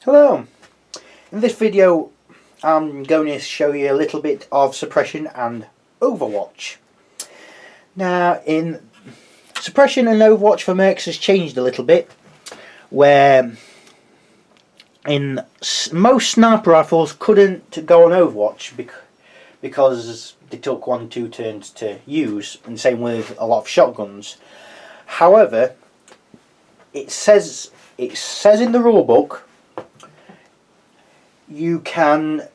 Hello! In this video I'm going to show you a little bit of suppression and overwatch. Now, in suppression and overwatch for M.E.R.C.S has changed a little bit, where in most sniper rifles couldn't go on overwatch because they took 1-2 turns to use, and same with a lot of shotguns. However, it says in the rulebook you can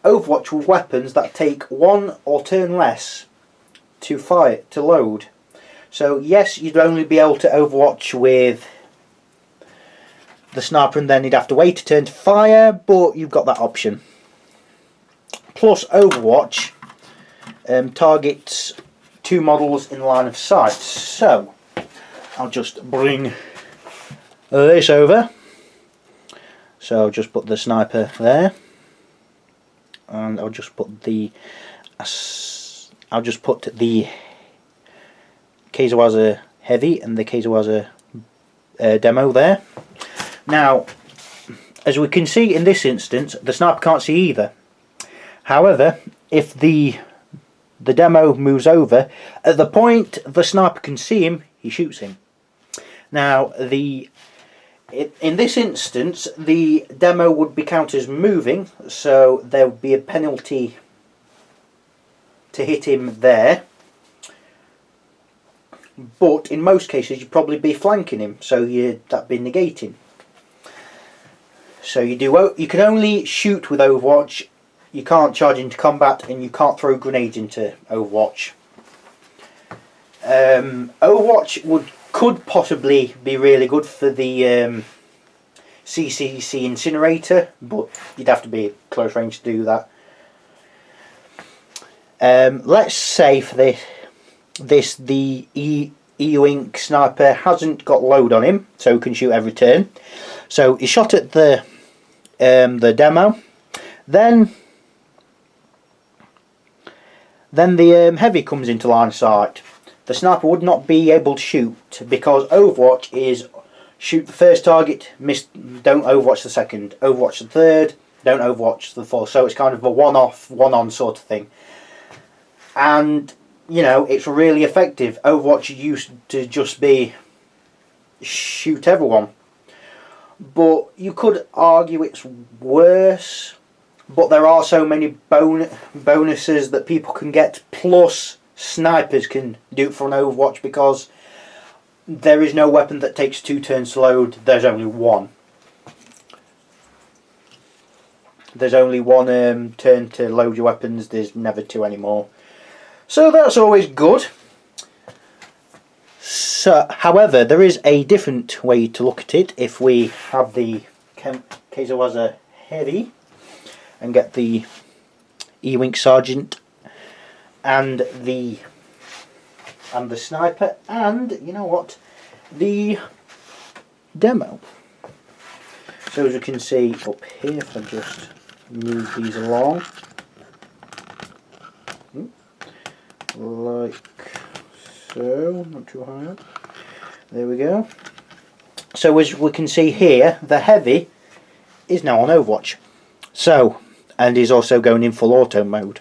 overwatch with weapons that take 1 or turn less to fire, to load. So yes, you'd only be able to overwatch with the sniper and then you'd have to wait a turn to fire, but you've got that option. Plus overwatch targets 2 models in line of sight. So I'll just bring this over. So I'll just put the sniper there, and I'll just put the K.Z. heavy and the K.Z. demo there. Now, as we can see in this instance, the sniper can't see either. However, if the demo moves over, at the point the sniper can see him, he shoots him. Now, in this instance, the demo would be counted as moving, so there would be a penalty to hit him there. But in most cases, you'd probably be flanking him, so that'd be negating. So you can only shoot with Overwatch. You can't charge into combat, and you can't throw grenades into Overwatch. Overwatch could possibly be really good for the CCC incinerator, but you'd have to be at close range to do that. Let's say for the E-Wink sniper hasn't got load on him, so he can shoot every turn. So he shot at the demo, then the heavy comes into line of sight. The sniper would not be able to shoot because Overwatch is shoot the first target, don't overwatch the second, overwatch the third, don't overwatch the fourth. So it's kind of a one-off, one-on sort of thing. And, you know, it's really effective. Overwatch used to just be shoot everyone. But you could argue it's worse. But there are so many bonuses that people can get, plus snipers can do it for an Overwatch, because there is no weapon that takes 2 turns to load. There's only one. There's only one turn to load your weapons. There's never 2 anymore. So that's always good. So, however, there is a different way to look at it. If we have the K.Z. heavy and get the E-Wink Sergeant and the sniper, and you know what, the demo. So as you can see up here, if I just move these along like so, not too high up, there we go. So as we can see here, the heavy is now on Overwatch, so, and is also going in full auto mode.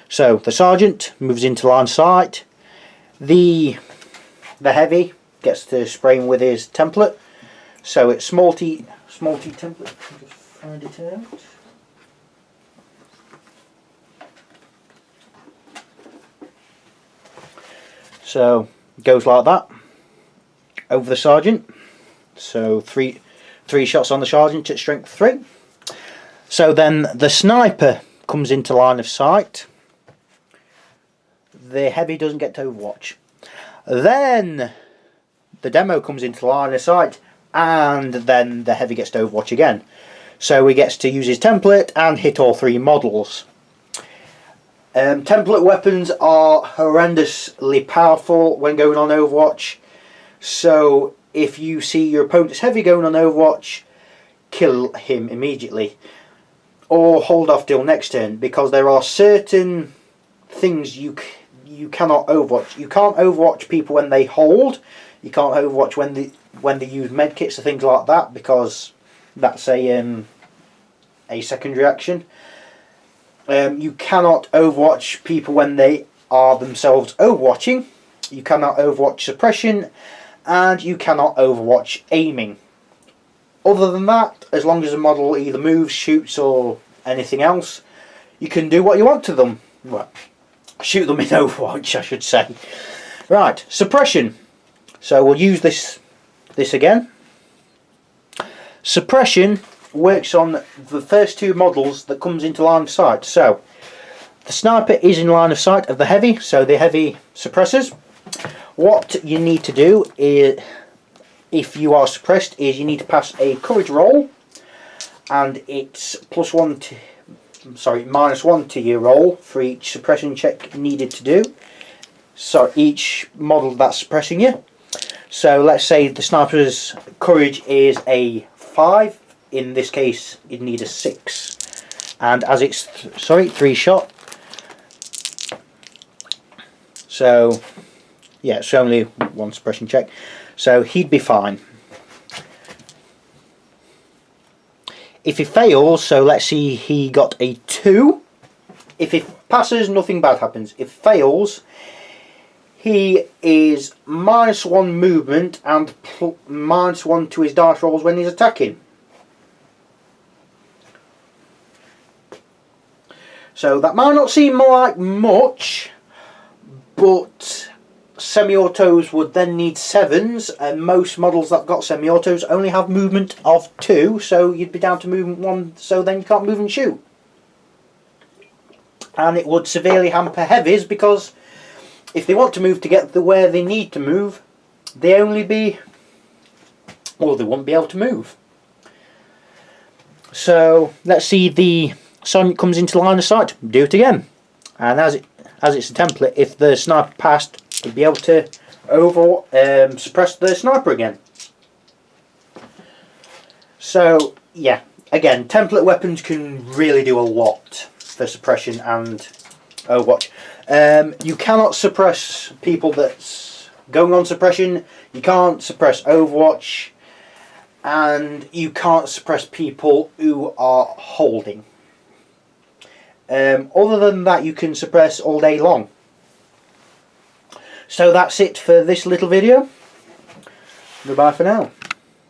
So the sergeant moves into line of sight. The heavy gets to spray him with his template. So it's multi template. I'll just find it out. So it goes like that over the sergeant. So three shots on the sergeant at strength 3. So then the sniper comes into line of sight. The heavy doesn't get to overwatch. Then the demo comes into line of sight, and then the heavy gets to overwatch again. So he gets to use his template and hit all 3 models. Template weapons are horrendously powerful when going on Overwatch. So if you see your opponent's heavy going on Overwatch, kill him immediately. Or hold off till next turn, because there are certain things you cannot overwatch. You can't overwatch people when they hold. You can't overwatch when they use medkits or things like that, because that's a a secondary action. You cannot overwatch people when they are themselves overwatching. You cannot overwatch suppression, and you cannot overwatch aiming. Other than that, as long as the model either moves, shoots, or anything else, you can do what you want to them. Well, shoot them in Overwatch, I should say. Right, suppression. So we'll use this again. Suppression works on the first two models that comes into line of sight. So the sniper is in line of sight of the heavy, so the heavy suppresses. What you need to do is, if you are suppressed, is you need to pass a courage roll, and it's -1 to your roll for each suppression check needed to do. So each model that's suppressing you. So let's say the sniper's courage is a 5. In this case, you'd need a 6. And as it's 3 shot. So yeah, it's only one suppression check. So he'd be fine. If he fails, so let's see, he got a 2. If he passes, nothing bad happens. If fails, he is -1 movement and -1 to his dice rolls when he's attacking. So that might not seem like much, but semi-autos would then need 7s, and most models that got semi-autos only have movement of 2, so you'd be down to movement 1, so then you can't move and shoot. And it would severely hamper heavies, because if they want to move to get to where they need to move, they won't be able to move. So let's see, the Sonic comes into line of sight, do it again. And as it's a template, if the sniper passed, you'd be able to suppress the sniper again. So yeah, again, template weapons can really do a lot for suppression and Overwatch. You cannot suppress people that's going on suppression, you can't suppress Overwatch, and you can't suppress people who are holding. Other than that, you can suppress all day long. So that's it for this little video. Goodbye for now.